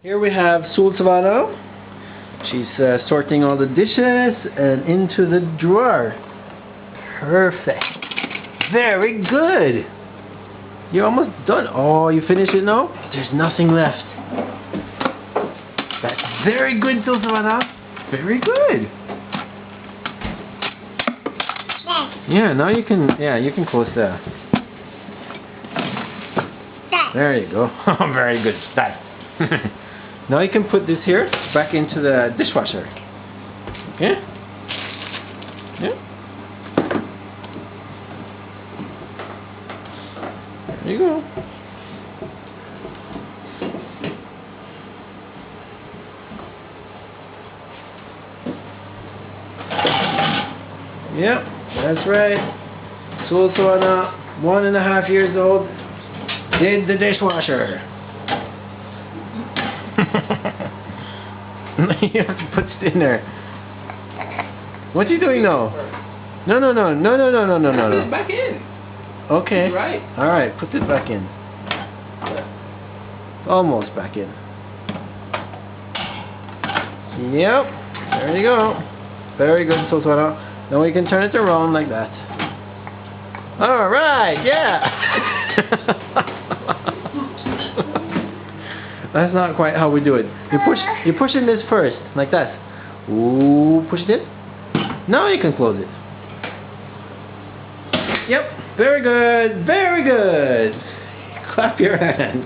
Here we have Savannah. She's sorting all the dishes and into the drawer. Perfect. Very good. You're almost done. Oh, you finished it now? There's nothing left. That's very good, Savannah. Very good. Yeah, now you can. Yeah, you can close that. There you go. Very good. That. Now you can put this here back into the dishwasher. Okay? Yeah. There you go. Yep, that's right. Savannah, 1.5 years old, did the dishwasher. You have to put it in there. What's he doing now? No. Put it back in. Okay. Right. Alright, put it back in. Almost back in. Yep. There you go. Very good, Savannah. Now we can turn it around like that. Alright, yeah. That's not quite how we do it. You push in this first, like that. Ooh, push it in. Now you can close it. Yep, very good, very good. Clap your hands.